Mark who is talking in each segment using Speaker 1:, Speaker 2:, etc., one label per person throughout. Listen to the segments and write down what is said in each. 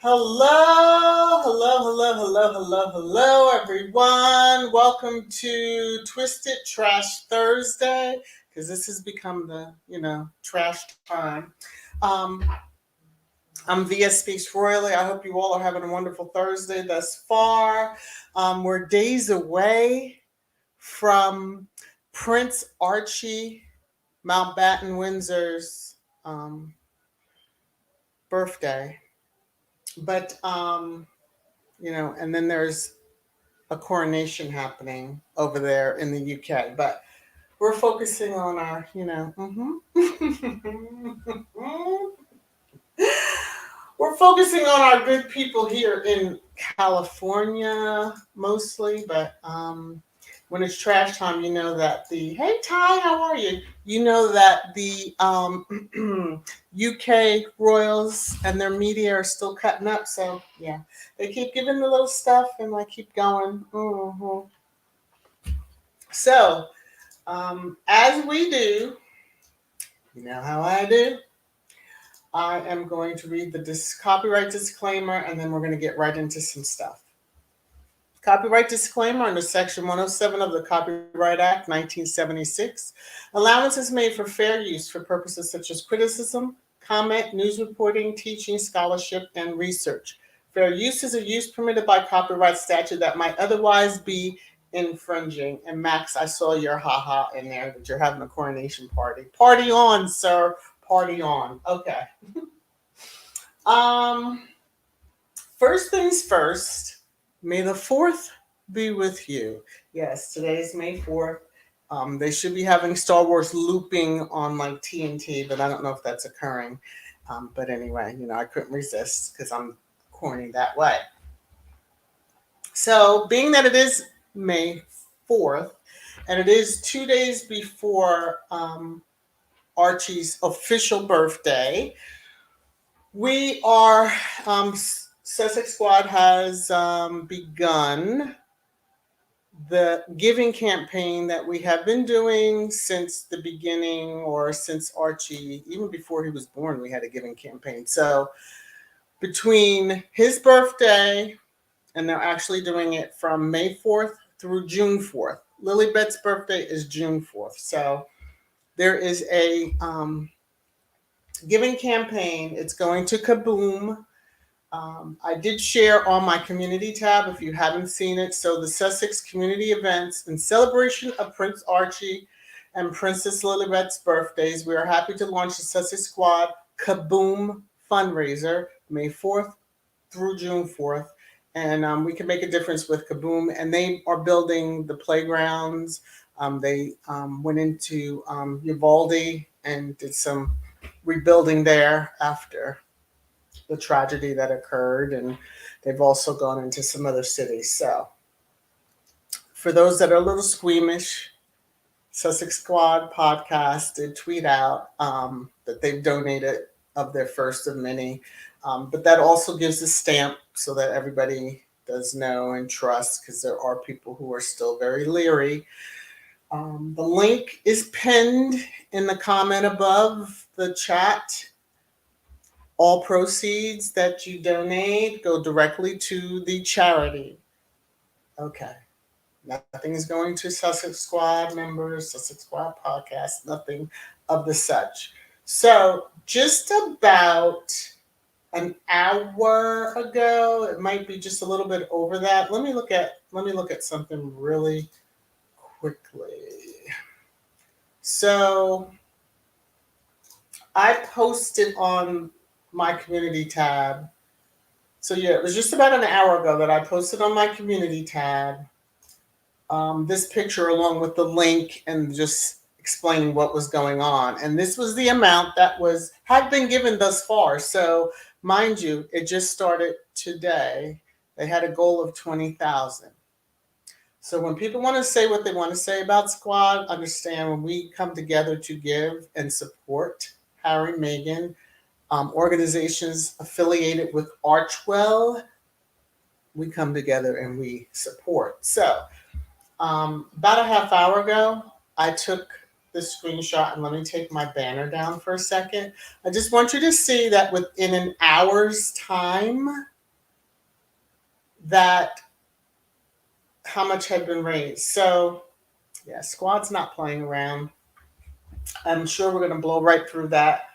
Speaker 1: Hello, hello, hello, hello, hello, hello, everyone. Welcome to Twisted Trash Thursday, because this has become the, trash time. I'm VS Speaks Royally. I hope you all are having a wonderful Thursday thus far. We're days away from Prince Archie Mountbatten Windsor's birthday. But, and then there's a coronation happening over there in the UK. But we're focusing on our, we're focusing on our good people here in California mostly. But when it's trash time, you know that hey Ty, how are you? You know that the UK royals and their media are still cutting up. So yeah, they keep giving the little stuff and I keep going. Mm-hmm. So as we do, you know how I do. I am going to read the copyright disclaimer and then we're going to get right into some stuff. Copyright disclaimer under Section 107 of the Copyright Act 1976. Allowance is made for fair use for purposes such as criticism, comment, news reporting, teaching, scholarship, and research. Fair use is a use permitted by copyright statute that might otherwise be infringing. And Max, I saw your haha in there that you're having a coronation party. Party on, sir. Party on. Okay. First things first. May the 4th be with you. Yes, today's May 4th. They should be having Star Wars looping on like TNT, but I don't know if that's occurring. But anyway, I couldn't resist because I'm corny that way. So being that it is May 4th, and it is 2 days before Archie's official birthday, we are... Sussex Squad has begun the giving campaign that we have been doing since the beginning, or since Archie, even before he was born, we had a giving campaign. So between his birthday, and they're actually doing it from May 4th through June 4th. Lilybeth's birthday is June 4th. So there is a giving campaign. It's going to Kaboom. I did share on my community tab if you haven't seen it. So the Sussex community events in celebration of Prince Archie and Princess Lilibet's birthdays, we are happy to launch the Sussex Squad Kaboom fundraiser May 4th through June 4th. And we can make a difference with Kaboom. And they are building the playgrounds. They went into Uvalde and did some rebuilding there after the tragedy that occurred. And they've also gone into some other cities. So for those that are a little squeamish, Sussex Squad podcast did tweet out that they've donated of their first of many. But that also gives a stamp so that everybody does know and trust, because there are people who are still very leery. The link is pinned in the comment above the chat. All proceeds that you donate go directly to the charity. Okay. Nothing is going to Sussex Squad members, Sussex Squad podcast, nothing of the such. So just about an hour ago, it might be just a little bit over that. Let me look at something really quickly. So I posted on my community tab. So yeah, it was just about an hour ago that I posted on my community tab this picture along with the link and just explaining what was going on. And this was the amount that had been given thus far. So mind you, it just started today. They had a goal of 20,000. So when people want to say what they want to say about Squad, understand when we come together to give and support Harry, Meghan, organizations affiliated with Archwell, we come together and we support. So about a half hour ago, I took the screenshot, and let me take my banner down for a second. I just want you to see that within an hour's time, that how much had been raised. So yeah, Squad's not playing around. I'm sure we're going to blow right through that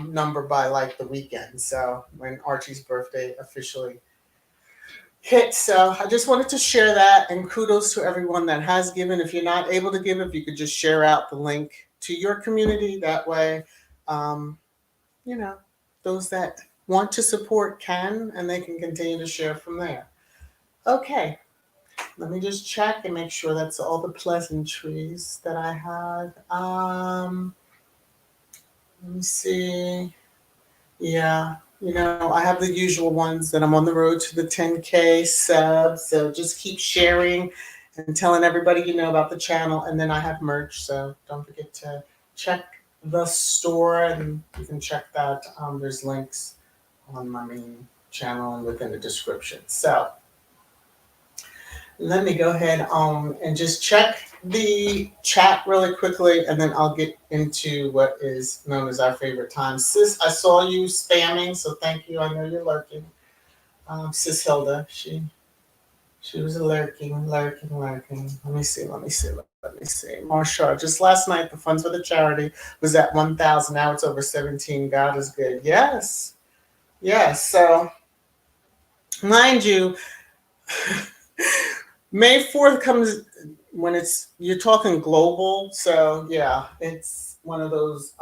Speaker 1: number by like the weekend. So when Archie's birthday officially hit. So I just wanted to share that, and kudos to everyone that has given. If you're not able to give, if you could just share out the link to your community, that way, you know, those that want to support can, and they can continue to share from there. Okay, let me just check and make sure that's all the pleasantries that I had. Let me see. Yeah, I have the usual ones that I'm on the road to the 10K subs. So just keep sharing and telling everybody you know about the channel. And then I have merch. So don't forget to check the store, and you can check that. There's links on my main channel and within the description. So let me go ahead and just check the chat really quickly, and then I'll get into what is known as our favorite time. Sis, I saw you spamming, so thank you. I know you're lurking. Sis Hilda, she was lurking. Let me see. Marsha, just last night, the funds for the charity was at 1,000. Now it's over 17. God is good. Yes. So, mind you, May 4th comes when you're talking global. So yeah, it's one of those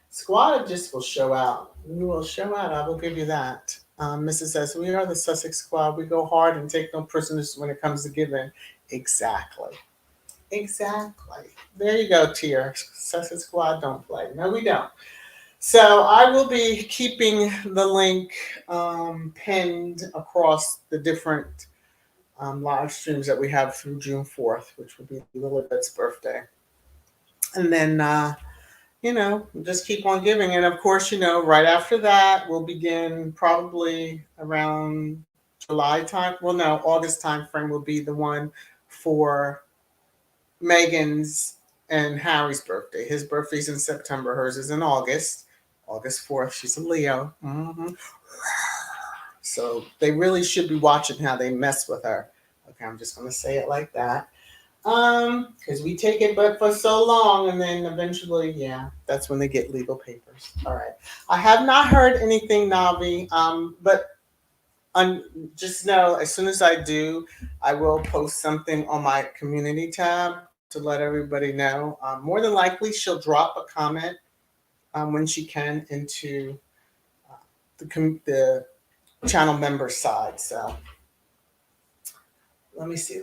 Speaker 1: Squad just will show out. We will show out. I will give you that. Mrs. says, we are the Sussex Squad. We go hard and take no prisoners when it comes to giving. Exactly. There you go, Tier. Sussex Squad don't play. No, we don't. So I will be keeping the link pinned across the different live streams that we have through June 4th, which will be Lilibet's birthday. And then, just keep on giving. And of course, right after that, we'll begin probably around July time. Well, no, August time frame will be the one for Meghan's and Harry's birthday. His birthday's in September. Hers is in August 4th. She's a Leo. Mm-hmm. So they really should be watching how they mess with her. Okay, I'm just going to say it like that. Because we take it but for so long, and then eventually, yeah, that's when they get legal papers. All right. I have not heard anything, Navi. But just know, as soon as I do, I will post something on my community tab to let everybody know. More than likely, she'll drop a comment when she can into uh, the channel member side. So let me see.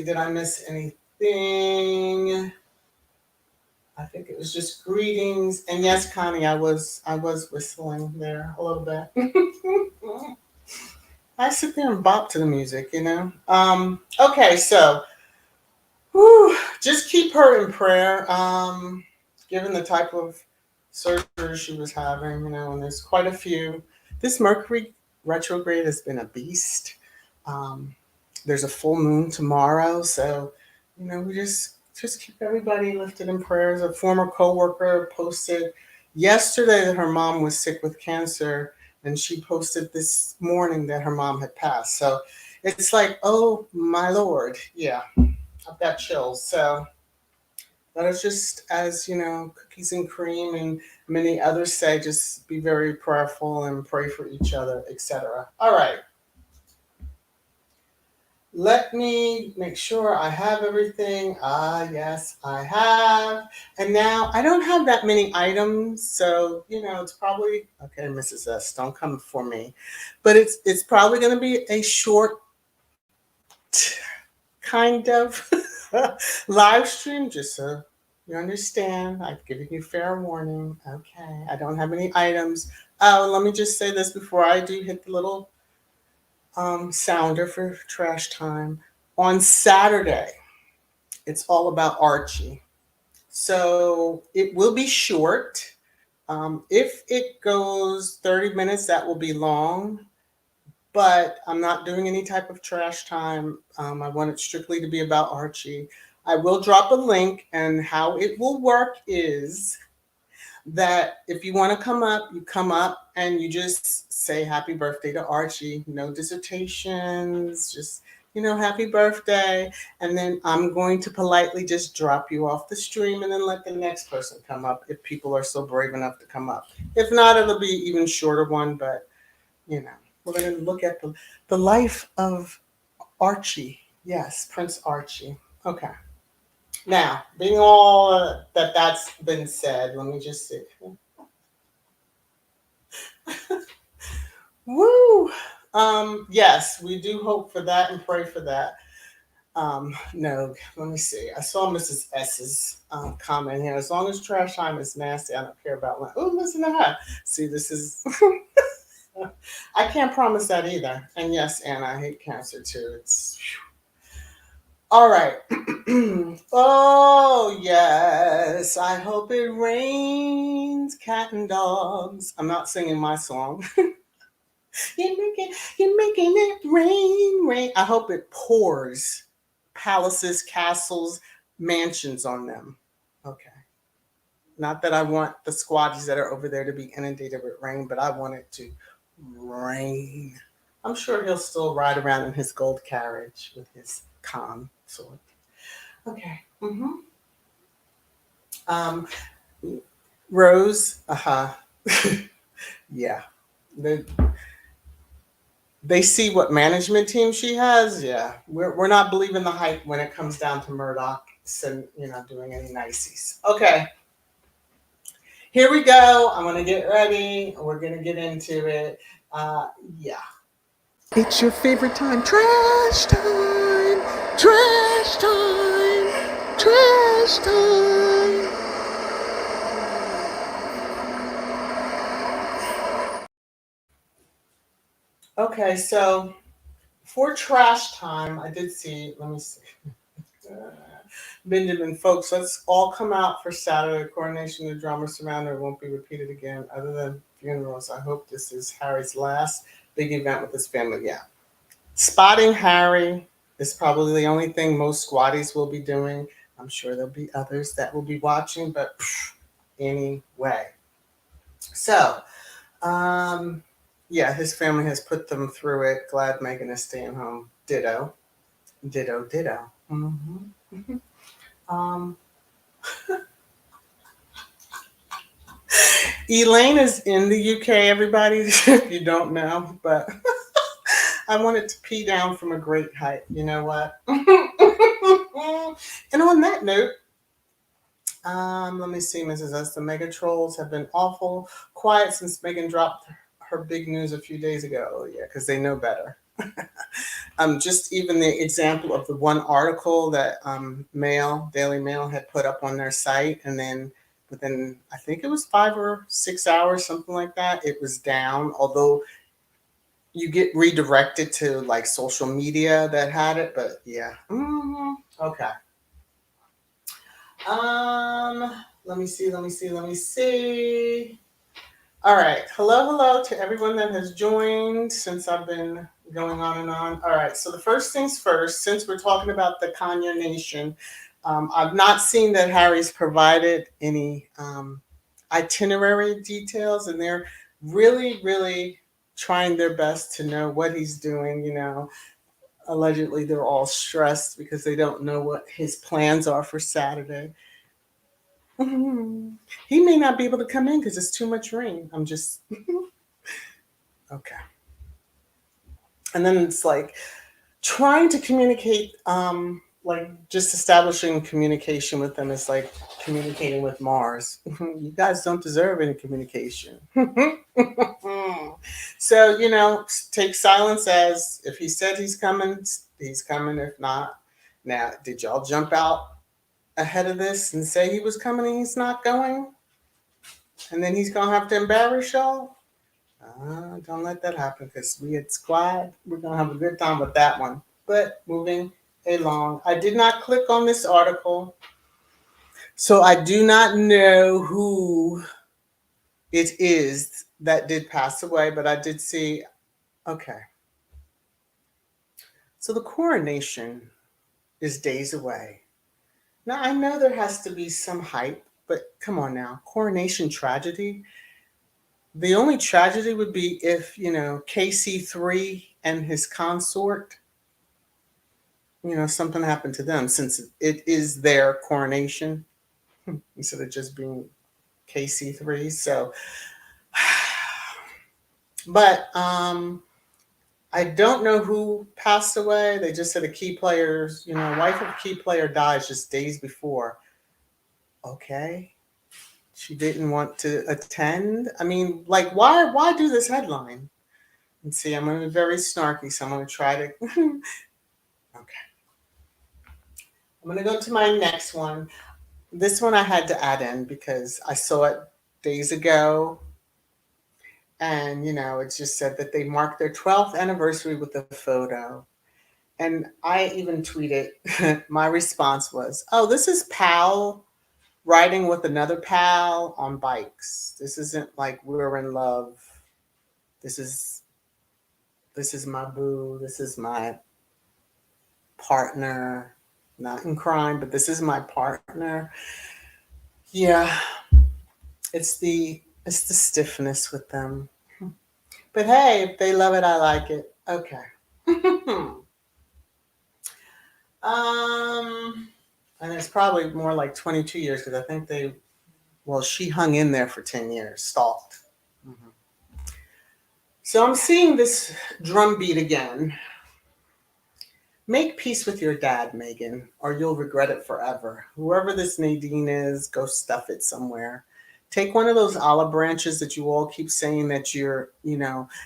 Speaker 1: Did I miss anything? I think it was just greetings. And yes, Connie, I was whistling there a little bit. I sit there and bop to the music, you know. Okay, so whew, just keep her in prayer. Given the type of surgery she was having, you know, and there's quite a few. This Mercury retrograde has been a beast. Um, there's a full moon tomorrow, so you know, we just keep everybody lifted in prayers. A former coworker posted yesterday that her mom was sick with cancer, and she posted this morning that her mom had passed. So it's like, oh my lord, yeah, I've got chills. So let us just, as you know, cookies and cream and many others say, just be very prayerful and pray for each other, etc. All right. Let me make sure I have everything. Ah, yes, I have. And now I don't have that many items, so you know it's probably okay. Mrs. S, don't come for me, but it's probably going to be a short kind of live stream, just so you understand. I've given you fair warning. Okay, I don't have any items. Oh, let me just say this before I do hit the little sounder for trash time. On Saturday, it's all about Archie. So it will be short. If it goes 30 minutes, that will be long, but I'm not doing any type of trash time. I want it strictly to be about Archie. I will drop a link, and how it will work is that if you want to come up, you come up and you just say happy birthday to Archie. No dissertations, just, you know, happy birthday. And then I'm going to politely just drop you off the stream and then let the next person come up if people are so brave enough to come up. If not, it'll be even shorter one, but you know, we're going to look at the life of Archie. Yes, Prince Archie. Okay. Now, being all that's been said, let me just see. Woo! Yes, we do hope for that and pray for that. No, let me see. I saw Mrs. S's comment here. As long as trash time is nasty, I don't care about one. Oh, listen to her. See, this is. I can't promise that either. And yes, Anna, I hate cancer too. It's. All right. Oh, yes. I hope it rains, cat and dogs. I'm not singing my song. You're making it rain, rain. I hope it pours palaces, castles, mansions on them. Okay. Not that I want the squatties that are over there to be inundated with rain, but I want it to rain. I'm sure he'll still ride around in his gold carriage with his consort. Okay. Um, Rose, yeah. The, they see what management team she has. Yeah, we're not believing the hype when it comes down to Murdoch and you know doing any niceties. Okay, here we go. I'm gonna get ready. We're gonna get into it. Yeah. It's your favorite time. Trash time. Trash time. Trash time. Okay, so for trash time, I did see. Let me see. Benjamin, folks, let's all come out for Saturday. Coronation, the drama surrounding it won't be repeated again, other than funerals. I hope this is Harry's last big event with his family. Yeah. Spotting Harry is probably the only thing most squatties will be doing. I'm sure there'll be others that will be watching, but anyway. So, um, yeah, his family has put them through it. Glad Megan is staying home. Ditto. Ditto, ditto. Um, Elaine is in the UK, everybody, if you don't know, but I wanted to pee down from a great height. You know what? And on that note, let me see, Mrs. S. The mega trolls have been awful quiet since Megan dropped her big news a few days ago. Oh, yeah, because they know better. Just even the example of the one article that Daily Mail had put up on their site, and then within, I think it was 5 or 6 hours, something like that, it was down. Although you get redirected to like social media that had it, but yeah. Okay. Let me see. All right. Hello to everyone that has joined since I've been going on and on. All right. So the first things first, since we're talking about the Kanye Nation, I've not seen that Harry's provided any itinerary details, and they're really, really trying their best to know what he's doing. Allegedly they're all stressed because they don't know what his plans are for Saturday. He may not be able to come in because it's too much rain. I'm just okay. And then it's like trying to communicate, like just establishing communication with them is like communicating with Mars. You guys don't deserve any communication. So, take silence as if he said he's coming, he's coming. If not, now, did y'all jump out ahead of this and say he was coming and he's not going? And then he's going to have to embarrass y'all? Don't let that happen because we at Squad, we're going to have a good time with that one. But moving along, I did not click on this article, so I do not know who it is that did pass away, but I did see, okay. So the coronation is days away. Now, I know there has to be some hype, but come on now, coronation tragedy. The only tragedy would be if, KC3 and his consort, something happened to them since it is their coronation instead of just being KC3. So, but I don't know who passed away. They just said a key player's, wife of a key player dies just days before. Okay. She didn't want to attend. I mean, like, why do this headline? And see, I'm going to be very snarky, so I'm going to try to. Okay. I'm going to go to my next one. This one I had to add in because I saw it days ago. And, it just said that they marked their 12th anniversary with a photo. And I even tweeted, my response was, oh, this is pal riding with another pal on bikes. This isn't like we're in love. This is my boo. This is my partner. Not in crime, but this is my partner. Yeah. It's the stiffness with them. But hey, if they love it, I like it. Okay. And it's probably more like 22 years because I think she hung in there for 10 years, stalked. Mm-hmm. So I'm seeing this drum beat again. Make peace with your dad, Megan, or you'll regret it forever. Whoever this Nadine is, go stuff it somewhere. Take one of those olive branches that you all keep saying that you're,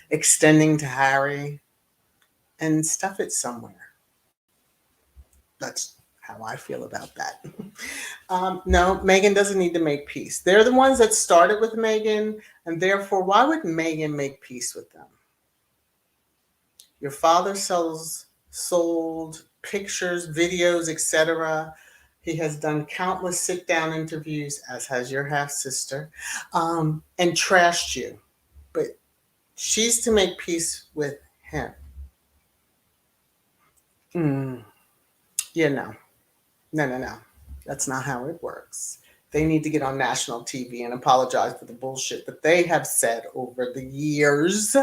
Speaker 1: extending to Harry and stuff it somewhere. That's how I feel about that. No, Megan doesn't need to make peace. They're the ones that started with Megan, and therefore, why would Megan make peace with them? Your father sold pictures, videos, etc. He has done countless sit-down interviews, as has your half-sister, and trashed you. But she's to make peace with him. Yeah, no. No. That's not how it works. They need to get on national TV and apologize for the bullshit that they have said over the years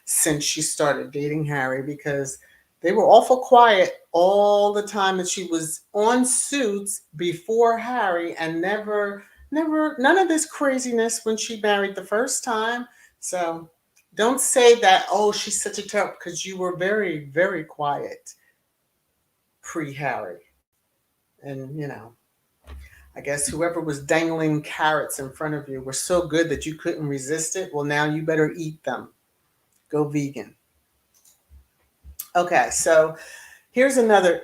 Speaker 1: since she started dating Harry, because They were awful quiet all the time that she was on Suits before Harry, and never, none of this craziness when she married the first time. So don't say that, oh, she's such a terrible, because you were very, very quiet pre Harry. And, I guess whoever was dangling carrots in front of you were so good that you couldn't resist it. Well, now you better eat them. Go vegan. Okay, so here's another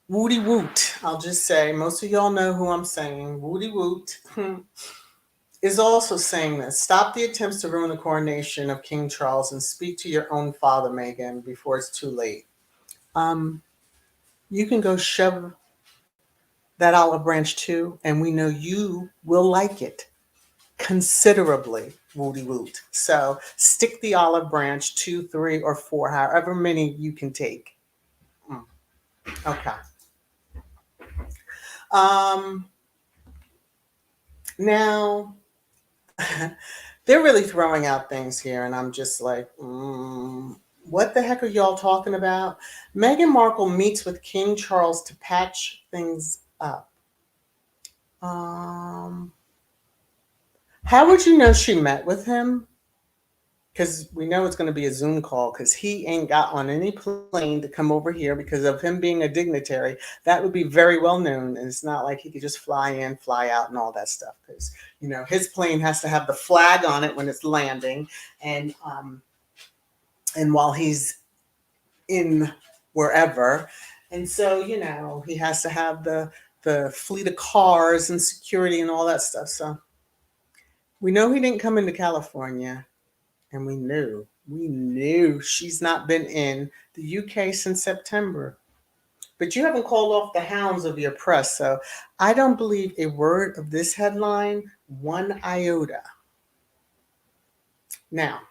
Speaker 1: Woody Woot. I'll just say, most of y'all know who I'm saying. Woody Woot is also saying this. Stop the attempts to ruin the coronation of King Charles and speak to your own father, Meghan, before it's too late. Um, you can go shove that olive branch too, and we know you will like it considerably, Woody Woot. So stick the olive branch, 2, 3, or 4, however many you can take. Okay. Um, Now, they're really throwing out things here, and I'm just like, what the heck are y'all talking about? Meghan Markle meets with King Charles to patch things up. Um, how would you know she met with him? Because we know it's going to be a Zoom call because he ain't got on any plane to come over here because of him being a dignitary. That would be very well known. And it's not like he could just fly in, fly out, and all that stuff. Because, his plane has to have the flag on it when it's landing. And while he's in wherever. And so, he has to have the fleet of cars and security and all that stuff. So we know he didn't come into California. And we knew she's not been in the UK since September. But you haven't called off the hounds of your press, so I don't believe a word of this headline, one iota. Now,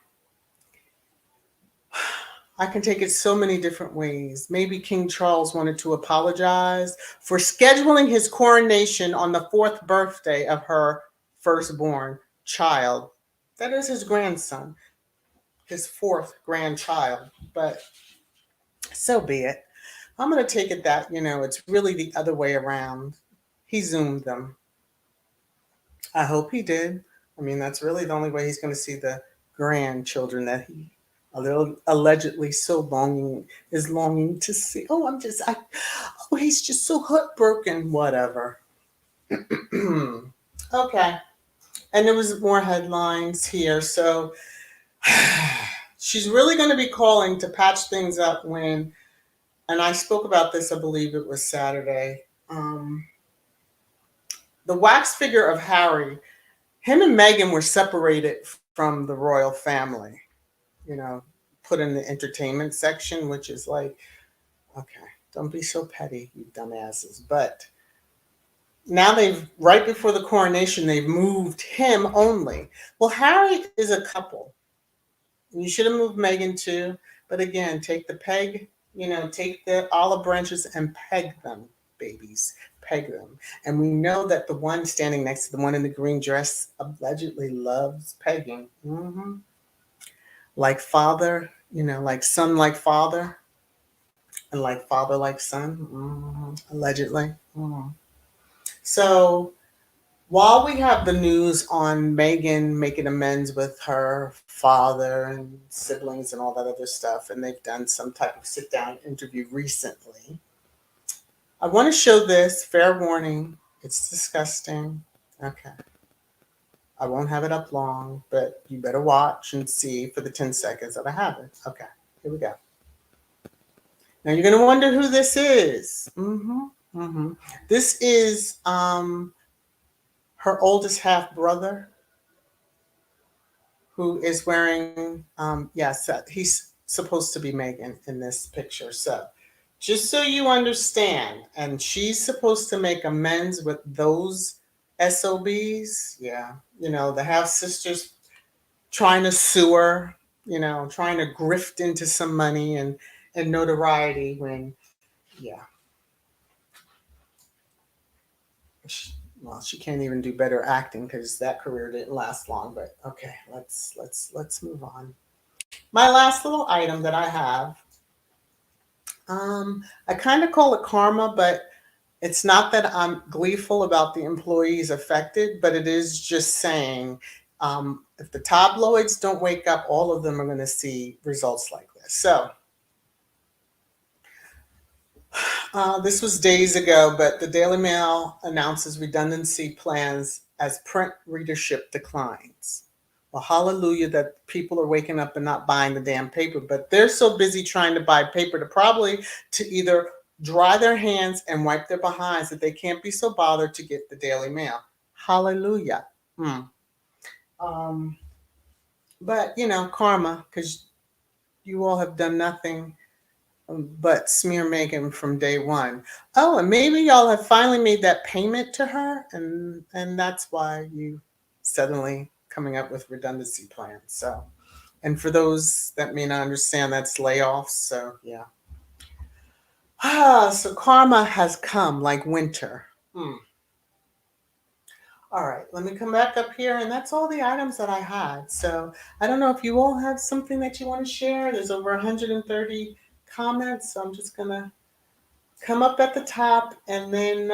Speaker 1: I can take it so many different ways. Maybe King Charles wanted to apologize for scheduling his coronation on the 4th birthday of her firstborn child. That is his grandson. His 4th grandchild, but so be it. I'm going to take it that, it's really the other way around. He Zoomed them. I hope he did. I mean, that's really the only way he's going to see the grandchildren that he allegedly is longing to see. He's just so heartbroken. Whatever. Okay. And there was more headlines here. So she's really going to be calling to patch things up when, and I spoke about this, I believe it was Saturday. The wax figure of Harry, him and Meghan were separated from the royal family, put in the entertainment section, which is like, okay, don't be so petty, you dumbasses. But now right before the coronation, they've moved him only. Well, Harry is a couple. You should have moved Meghan too. But again, take the peg, take the olive branches and peg them, babies. Peg them. And we know that the one standing next to the one in the green dress allegedly loves pegging. Like father, like son like father, and like father like son, allegedly. So while we have the news on Meghan making amends with her father and siblings and all that other stuff, and they've done some type of sit-down interview recently, I want to show this. Fair warning, it's disgusting. Okay. I won't have it up long, but you better watch and see for the 10 seconds that I have it. Okay, here we go. Now you're going to wonder who this is. This is her oldest half brother, who is wearing, yes, he's supposed to be Meghan in this picture. So just so you understand, and she's supposed to make amends with those SOBs. Yeah, the half sisters trying to sue her, trying to grift into some money and notoriety when, yeah. She can't even do better acting because that career didn't last long. But okay, let's move on. My last little item that I have I kind of call it karma, but it's not that I'm gleeful about the employees affected, but it is just saying if the tabloids don't wake up, all of them are going to see results like this. So this was days ago, but the Daily Mail announces redundancy plans as print readership declines. Well, hallelujah that people are waking up and not buying the damn paper, but they're so busy trying to buy paper to either dry their hands and wipe their behinds that they can't be so bothered to get the Daily Mail. Hallelujah. Hmm. Um, but karma, because you all have done nothing but smear Megan from day one. Oh, and maybe y'all have finally made that payment to her, and that's why you suddenly coming up with redundancy plans. So, and for those that may not understand, that's layoffs. So yeah. So karma has come like winter. Hmm. All right, let me come back up here, and that's all the items that I had. So I don't know if you all have something that you want to share. There's over 130 comments, so I'm just gonna come up at the top and then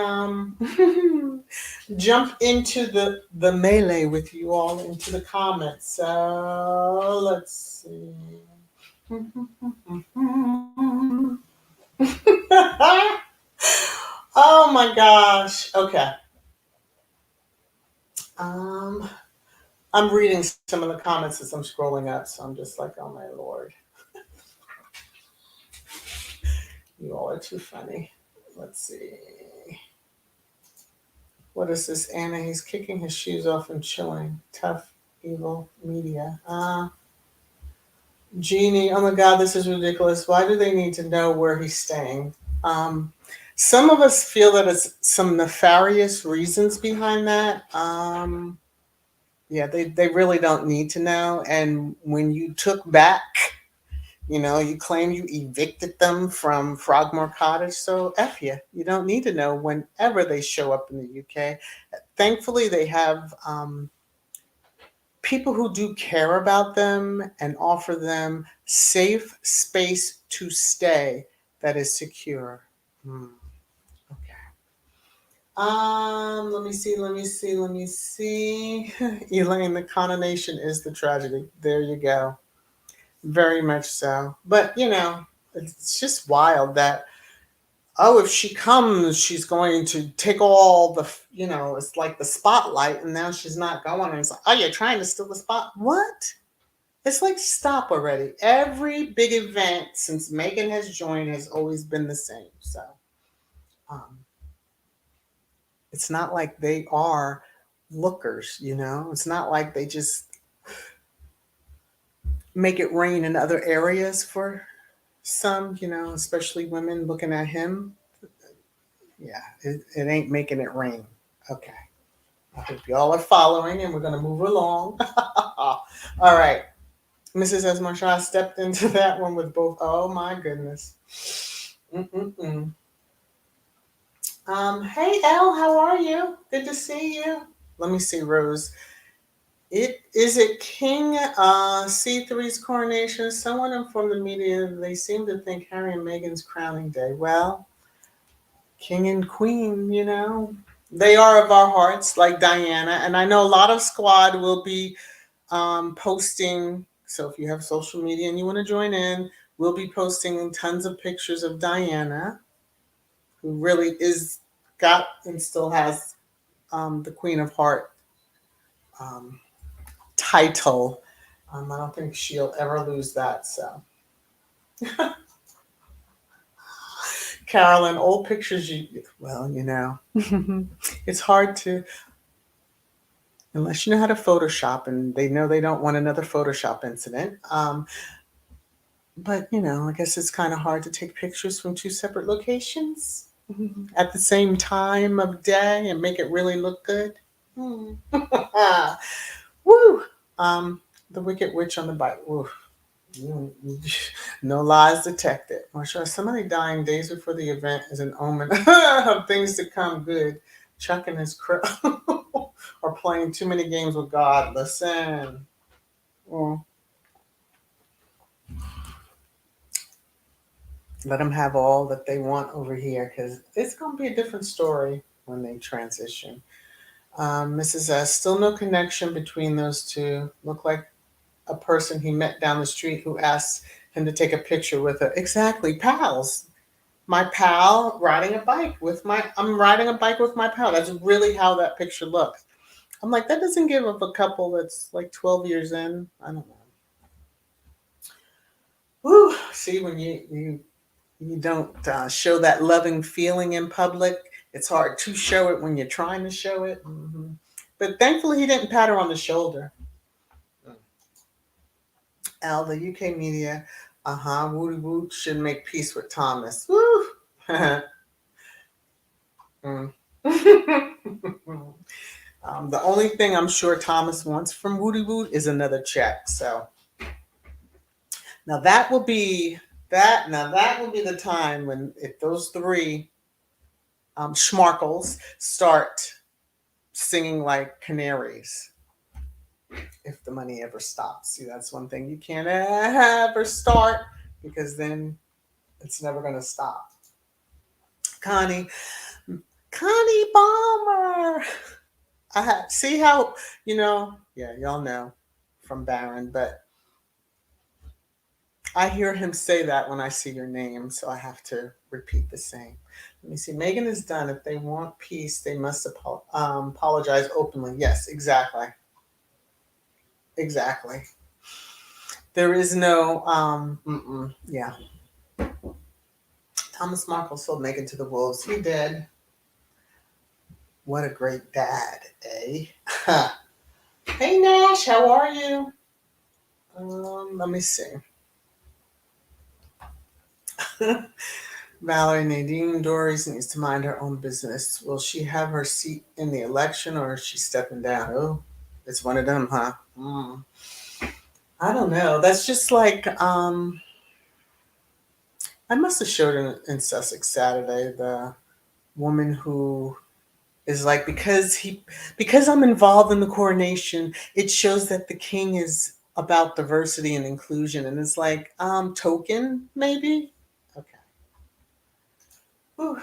Speaker 1: jump into the melee with you all into the comments. So let's see. Oh my gosh. Okay. Um, I'm reading some of the comments as I'm scrolling up, so I'm just like, oh my lord, you all are too funny. Let's see. What is this, Anna? He's kicking his shoes off and chilling. Tough, evil media. Jeannie, oh my God, this is ridiculous. Why do they need to know where he's staying? Um, some of us feel that it's some nefarious reasons behind that. Yeah, they really don't need to know. And when you took back, you claim you evicted them from Frogmore Cottage, so F you. You don't need to know whenever they show up in the UK. Thankfully, they have people who do care about them and offer them safe space to stay that is secure. Hmm. Okay. Let me see. Elaine, the coronation is the tragedy. There you go. Very much so. But it's just wild that if she comes, she's going to take all it's like the spotlight, and now she's not going. And it's like, oh, you're trying to steal the spot? What? It's like, stop already. Every big event since Megan has joined has always been the same. So um, it's not like they are lookers, It's not like they just make it rain in other areas for some, especially women looking at him. Yeah, it ain't making it rain. Okay. I hope y'all are following, and we're going to move along. All right. Mrs. Esmarshaw stepped into that one with both. Oh, my goodness. Mm-mm-mm. Hey, Elle, how are you? Good to see you. Let me see, Rose. It King C3's coronation? Someone informed the media they seem to think Harry and Meghan's crowning day. Well, King and Queen, they are of our hearts, like Diana. And I know a lot of squad will be posting. So if you have social media and you want to join in, we'll be posting tons of pictures of Diana, who really is got and still has the Queen of Heart um, title. I don't think she'll ever lose that. So, Carolyn, old pictures, it's hard to, unless you know how to Photoshop, and they know they don't want another Photoshop incident. But, I guess it's kind of hard to take pictures from two separate locations at the same time of day and make it really look good. Hmm. Woo! The Wicked Witch on the Bike. Woo. No lies detected. Marsha, somebody dying days before the event is an omen of things to come good. Chuck and his crew are playing too many games with God. Listen. Mm. Let them have all that they want over here because it's going to be a different story when they transition. Mrs. S, still no connection between those two. Look like a person he met down the street who asked him to take a picture with her. Exactly, pals. My pal riding a bike with my. I'm riding a bike with my pal. That's really how that picture looks. I'm like, that doesn't give up a couple that's like 12 years in. I don't know. Woo! See, when you don't show that loving feeling in public, it's hard to show it when you're trying to show it. But thankfully, he didn't pat her on the shoulder. Al, the UK media, Woody Woot should make peace with Thomas. Woo! Mm. The only thing I'm sure Thomas wants from Woody Woot is another check. So now that will be that. Now that will be the time when if those three schmarkles start singing like canaries. If the money ever stops, see that's one thing you can't ever start because then it's never going to stop. Connie, Connie Balmer. See how yeah, y'all know from Baron, but I hear him say that when I see your name, so I have to repeat the same. Let me see. Megan is done. If they want peace, they must apologize openly. Yes, exactly. Exactly. There is no, yeah. Thomas Markle sold Megan to the Wolves. He did. What a great dad, eh? Hey, Nash, how are you? Let me see. Valerie Nadine Doris needs to mind her own business. Will she have her seat in the election or is she stepping down? Oh, it's one of them, huh? I don't know. That's just like I must have showed in Sussex Saturday the woman who is like because I'm involved in the coronation, it shows that the king is about diversity and inclusion, and it's like token maybe. Okay. Whew.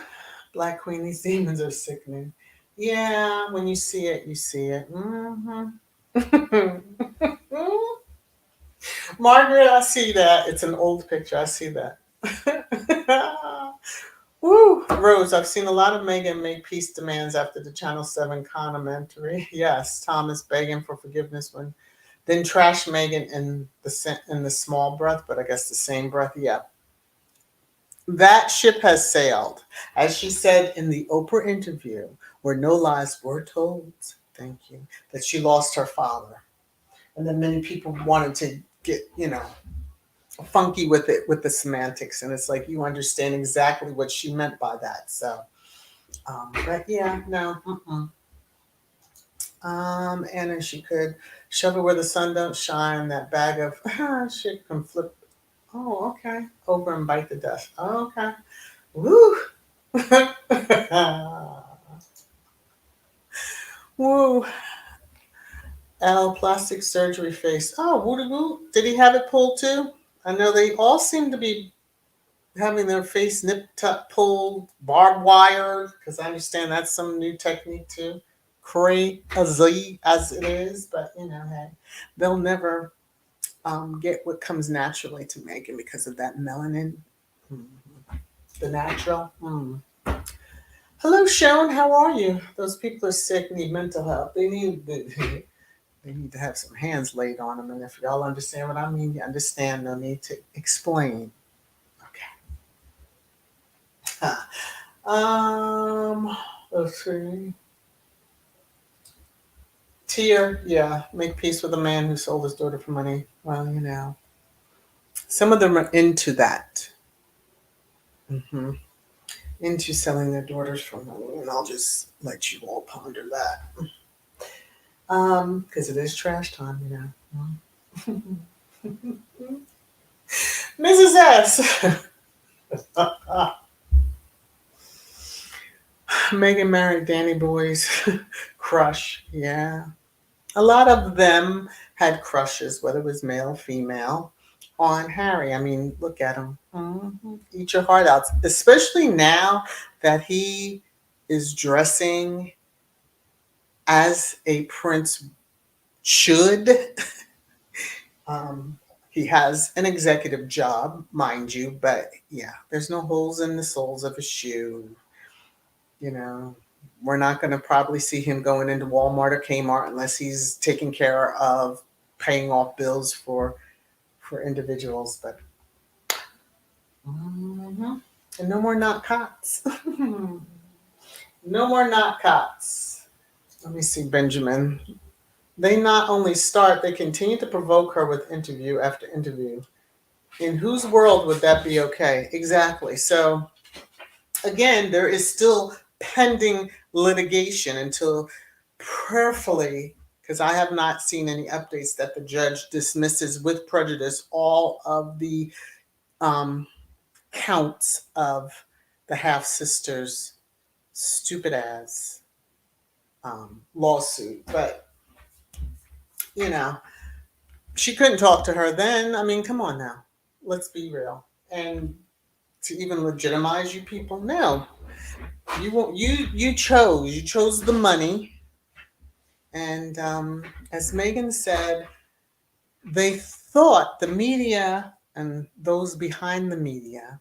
Speaker 1: Black Queen, these demons are sickening. Yeah, when you see it, you see it. Margaret, I see that. It's an old picture. I see that. Woo! Rose, I've seen a lot of Meghan make peace demands after the Channel 7 commentary. Yes, Thomas begging for forgiveness when then trash Meghan in the small breath, but I guess the same breath. Yeah. That ship has sailed. As she said in the Oprah interview, where no lies were told, thank you, that she lost her father. And then many people wanted to get, funky with it, with the semantics. And it's like, you understand exactly what she meant by that. So, but yeah, no. And then she could shove it where the sun don't shine, that bag of shit can flip. Oh, okay. Over and bite the dust. Oh, okay. Woo! Woo! L plastic surgery face. Oh, woo woo. Did he have it pulled too? I know they all seem to be having their face nip tuck pulled, barbed wire, because I understand that's some new technique too. Crazy as it is, but hey, they'll never get what comes naturally to Megan because of that melanin. The natural. Hello, Sean. How are you? Those people are sick, need mental help. They need to have some hands laid on them. And if y'all understand what I mean, you understand. No need to explain. Okay. Let's see. Tia, yeah, make peace with a man who sold his daughter for money. Well, some of them are into that. Into selling their daughters for money, and I'll just let you all ponder that. Because it is trash time, Mrs. S. Megan married Danny Boy's crush. Yeah. A lot of them had crushes, whether it was male, female. on Harry. I mean, look at him. Eat your heart out, especially now that he is dressing as a prince should. um, he has an executive job, mind you, but yeah, there's no holes in the soles of his shoe. You know, we're not going to probably see him going into Walmart or Kmart unless he's taking care of paying off bills for individuals. But and no more not cots. No more not cots. Let me see, Benjamin. They not only start, they continue to provoke her with interview after interview. In whose world would that be okay? Exactly. So again, there is still pending litigation until prayerfully, because I have not seen any updates that the judge dismisses with prejudice all of the um, counts of the half sisters' stupid ass lawsuit. But, you know, she couldn't talk to her then. I mean, come on now. Let's be real. And to even legitimize you people, no. You chose the money. And as Megan said, they thought the media and those behind the media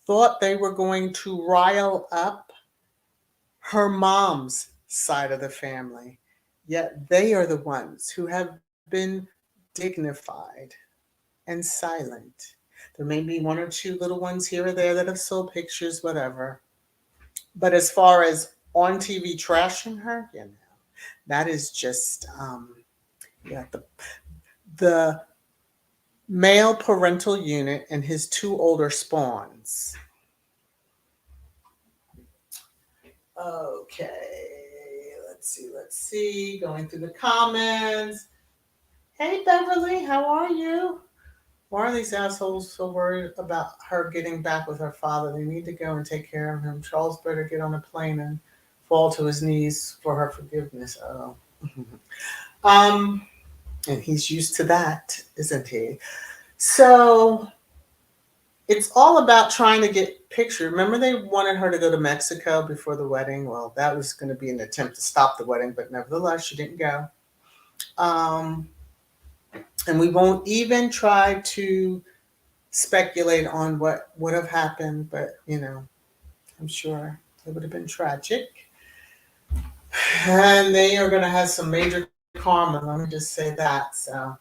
Speaker 1: thought they were going to rile up her mom's side of the family. Yet they are the ones who have been dignified and silent. There may be one or two little ones here or there that have sold pictures, whatever. But as far as on TV trashing her, that is just yeah, the male parental unit and his two older spawns. Okay, let's see. Going through the comments. Hey, Beverly, how are you? Why are these assholes so worried about her getting back with her father? They need to go and take care of him. Charles better get on a plane and fall to his knees for her forgiveness. Oh. um, and he's used to that, isn't he? So it's all about trying to get picture. Remember, they wanted her to go to Mexico before the wedding. Well, that was going to be an attempt to stop the wedding, but nevertheless, she didn't go. Um, and we won't even try to speculate on what would have happened, but I'm sure it would have been tragic. And they are going to have some major karma. Let me just say that. So,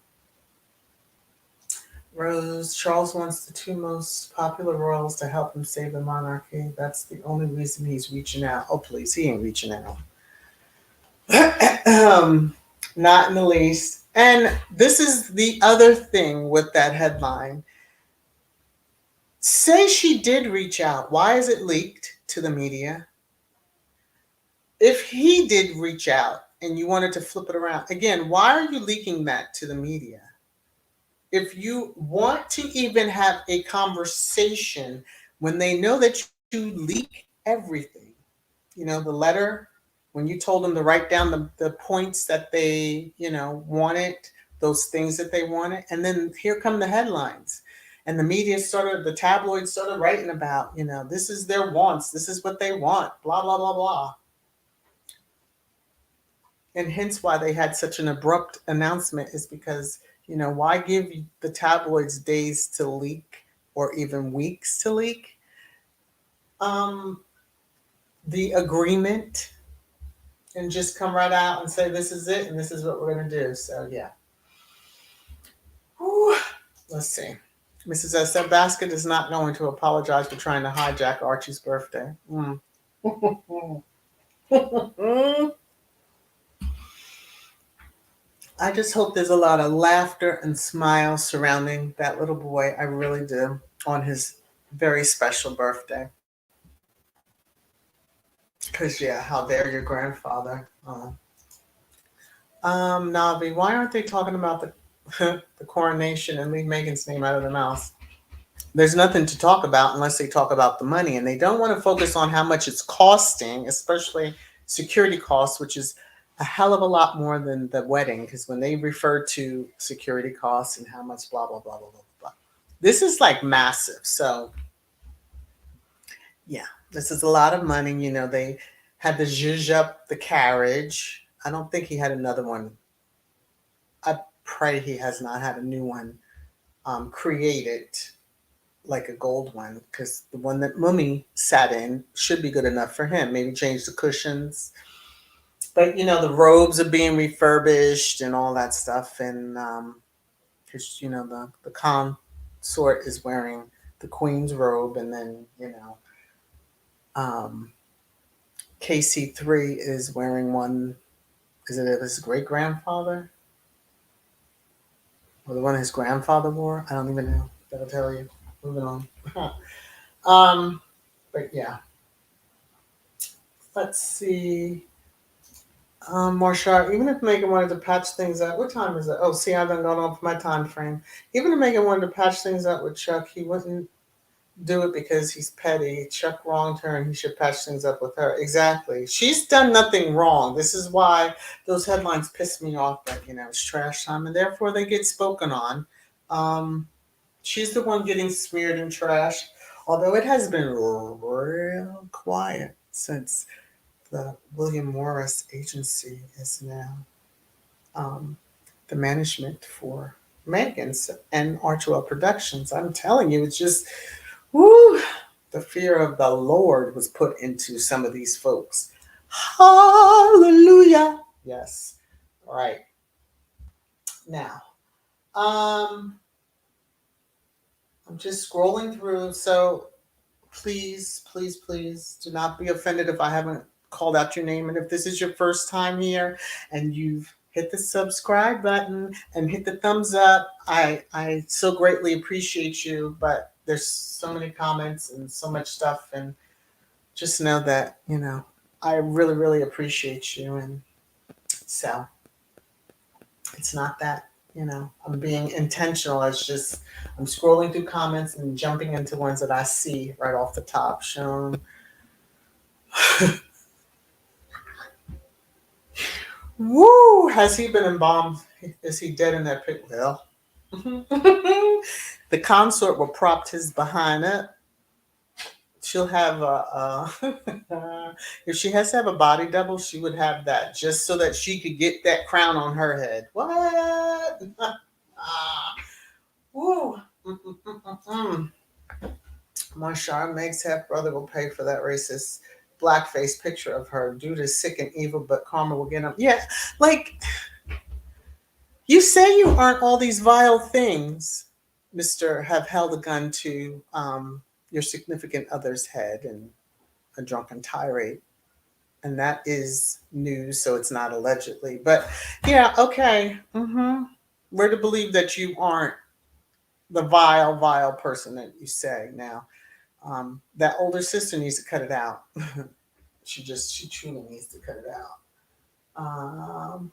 Speaker 1: Rose, Charles wants the two most popular royals to help him save the monarchy. That's the only reason he's reaching out. Oh, please, he ain't reaching out. Not in the least. And this is the other thing with that headline. Say she did reach out. Why is it leaked to the media? If he did reach out and you wanted to flip it around, again, why are you leaking that to the media? If you want to even have a conversation when they know that you leak everything, the letter, when you told them to write down the points that they, wanted, those things that they wanted, and then here come the headlines. And the media the tabloids started writing about, this is their wants, this is what they want, blah, blah, blah, blah. And hence why they had such an abrupt announcement is because, why give the tabloids days to leak or even weeks to leak the agreement and just come right out and say, this is it and this is what we're going to do. So, yeah. Whew. Let's see. Mrs. S. said Basket is not going to apologize for trying to hijack Archie's birthday. I just hope there's a lot of laughter and smiles surrounding that little boy. I really do, on his very special birthday. Because, how dare your grandfather? Navi, why aren't they talking about the the coronation and leave Megan's name out of their mouths? There's nothing to talk about unless they talk about the money. And they don't want to focus on how much it's costing, especially security costs, which is a hell of a lot more than the wedding. Because when they refer to security costs and how much blah, blah, blah, blah, blah, blah. This is like massive. So yeah, this is a lot of money. They had to zhuzh up the carriage. I don't think he had another one. I pray he has not had a new one created, like a gold one, because the one that Mummy sat in should be good enough for him. Maybe change the cushions. But the robes are being refurbished and all that stuff. And because the consort is wearing the queen's robe, and then um, KC3 is wearing one. Is it of his great grandfather or the one his grandfather wore? I don't even know. That'll tell you. Moving on. um, but yeah, let's see. Marsha, even if Megan wanted to patch things up, what time is it? Oh, see, I've been going off my time frame. Even if Megan wanted to patch things up with Chuck, he wouldn't do it because he's petty. Chuck wronged her and he should patch things up with her. Exactly. She's done nothing wrong. This is why those headlines piss me off, but it's trash time and therefore they get spoken on. She's the one getting smeared and trashed, although it has been real quiet since the William Morris agency is now the management for Megan's and Archwell Productions. I'm telling you, it's just, woo, the fear of the Lord was put into some of these folks. Hallelujah. Yes. All right. Now, I'm just scrolling through. So please, please, please do not be offended if I haven't called out your name. And if this is your first time here and you've hit the subscribe button and hit the thumbs up, I so greatly appreciate you. But there's so many comments and so much stuff. And just know that, I really, really appreciate you. And so it's not that, I'm being intentional. It's just I'm scrolling through comments and jumping into ones that I see right off the top. Shown. Woo! Has he been embalmed? Is he dead in that pit? Well, the consort will prop his behind up. She'll have if she has to have a body double, she would have that just so that she could get that crown on her head. What? Woo! Marshawn Meg's half brother will pay for that racist blackface picture of her. Dude is sick and evil, but karma will get him. Yeah, like you say you aren't all these vile things, Mr. Have held a gun to your significant other's head and a drunken tirade. And that is news, so it's not allegedly. But yeah, okay. We're to believe that you aren't the vile, vile person that you say now. That older sister needs to cut it out. she truly needs to cut it out.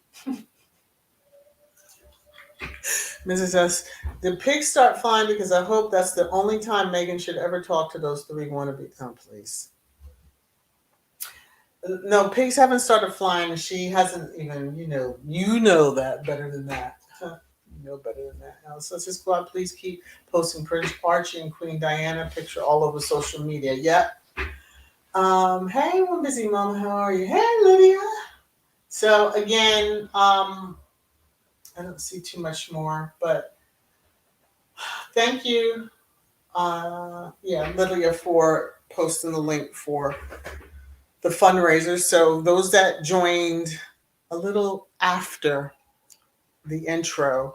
Speaker 1: Mrs. S, did pigs start flying? Because I hope that's the only time Megan should ever talk to those three wannabes. Oh, please. No, pigs haven't started flying. She hasn't even, you know that better than that. You know better than that. Now, Sunset Squad, please keep posting Prince Archie and Queen Diana picture all over social media. Yep. Hey, one busy mama, how are you? Hey, Lydia. So again, I don't see too much more, but thank you, Lydia, for posting the link for the fundraiser. So those that joined a little after the intro,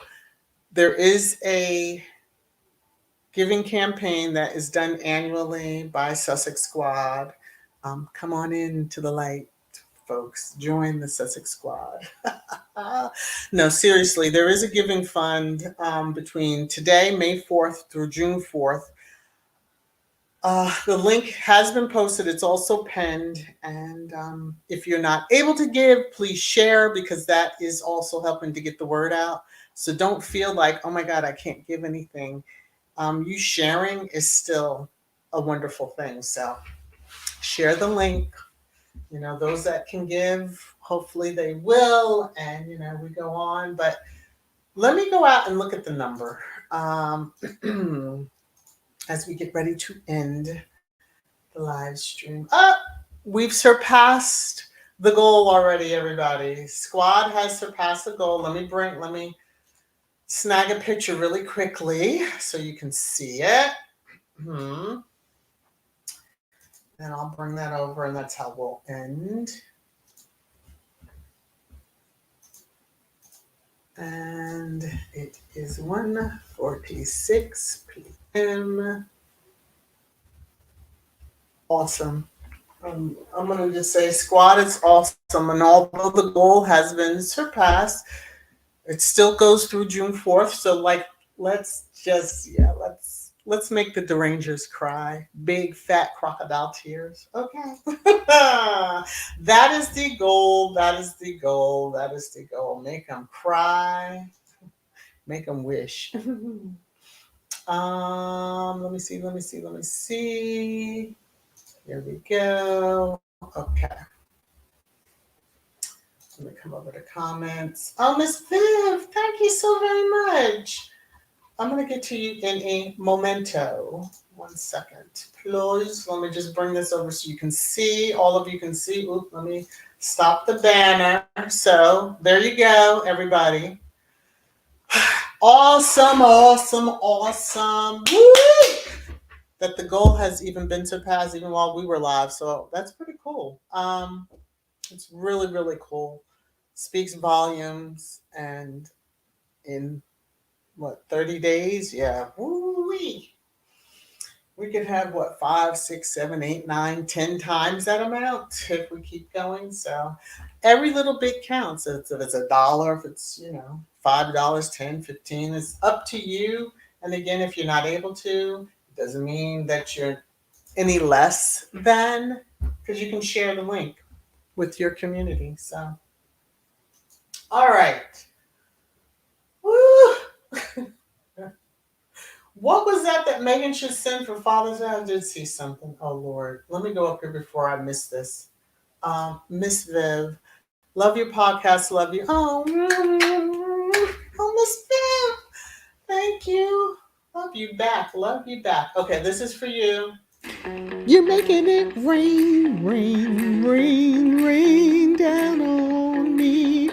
Speaker 1: there is a giving campaign that is done annually by Sussex Squad. Come on in to the light, folks. Join the Sussex Squad. No, seriously, there is a giving fund between today, May 4th, through June 4th. The link has been posted. It's also pinned. And if you're not able to give, please share, because that is also helping to get the word out. So don't feel like, oh my God, I can't give anything. You sharing is still a wonderful thing. So share the link. Those that can give, hopefully they will. And, we go on. But let me go out and look at the number as we get ready to end the live stream. We've surpassed the goal already, everybody. Squad has surpassed the goal. Let me snag a picture really quickly so you can see it. Hmm. And I'll bring that over, and that's how we'll end. And it is 1:46 p.m. Awesome. I'm going to just say squad is awesome. And although the goal has been surpassed, it still goes through June 4th. So like, let's make the derangers cry. Big fat crocodile tears. Okay. That is the goal. That is the goal. That is the goal. Make them cry. Make them wish. Let me see. Let me see. Here we go. Okay. Let me come over to comments. Oh, Miss Viv, thank you so very much. I'm going to get to you in a momento. 1 second, please. Let me just bring this over so you can see. All of you can see. Oop, let me stop the banner. So there you go, everybody. Awesome, awesome, awesome. Woo! That the goal has even been surpassed even while we were live. So that's pretty cool. It's really, really cool. Speaks volumes. And in what, 30 days? Yeah. Woo-wee. We could have what, 5, 6, 7, 8, 9, 10 times that amount if we keep going. So every little bit counts. If it's $1, if it's, $5, 10, 15, it's up to you. And again, if you're not able to, it doesn't mean that you're any less than, because you can share the link with your community. So, all right. Woo! What was that Megan should send for Father's Day? I did see something. Oh, Lord. Let me go up here before I miss this. Miss Viv, love your podcast. Love you. Oh, Miss Viv. Thank you. Love you back. Love you back. Okay, this is for you. You're making it rain, rain, rain, rain down on me.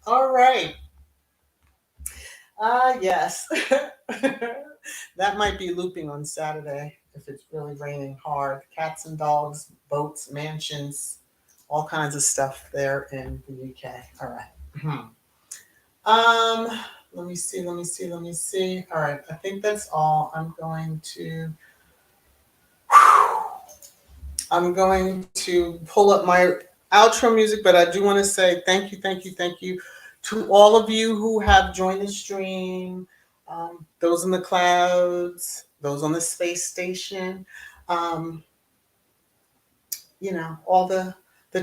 Speaker 1: All right. Yes. That might be looping on Saturday if it's really raining hard. Cats and dogs, boats, mansions, all kinds of stuff there in the UK. All right. Let me see. All right. I think that's all. I'm going to pull up my outro music, but I do want to say thank you to all of you who have joined the stream, those in the clouds, those on the space station, all the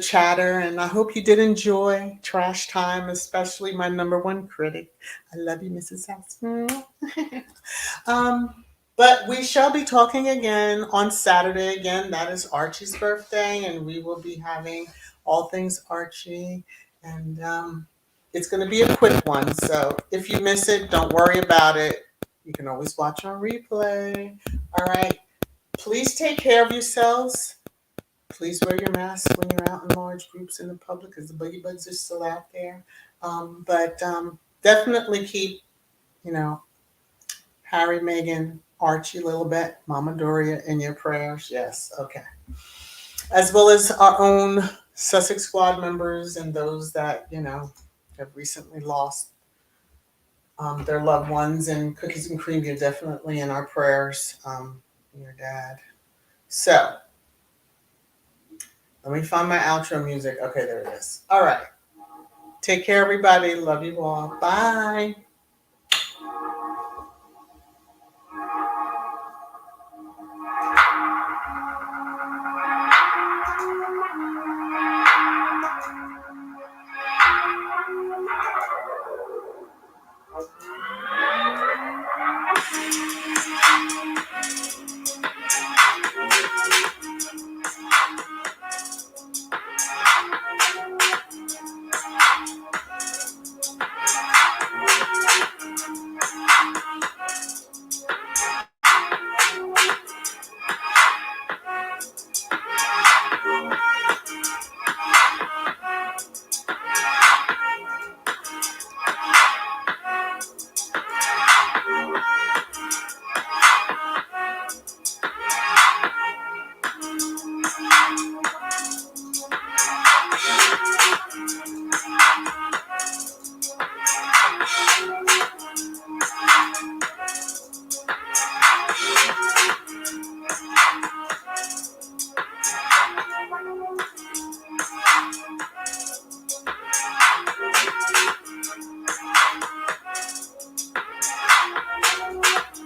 Speaker 1: chatter. And I hope you did enjoy Trash Time, especially my number one critic. I love you, Mrs. House. But we shall be talking again on Saturday. Again, that is Archie's birthday, and we will be having all things Archie. And it's going to be a quick one. So if you miss it, don't worry about it. You can always watch on replay. All right. Please take care of yourselves. Please wear your mask when you're out in large groups in the public because the boogie bugs are still out there. But definitely keep, Harry, Meghan, Archie, Lilibet, Mama Doria in your prayers. Yes, okay. As well as our own Sussex Squad members and those that, have recently lost their loved ones. And Cookies and Cream, you're definitely in our prayers. Your dad. So, let me find my outro music. Okay, there it is. All right. Take care, everybody. Love you all. Bye.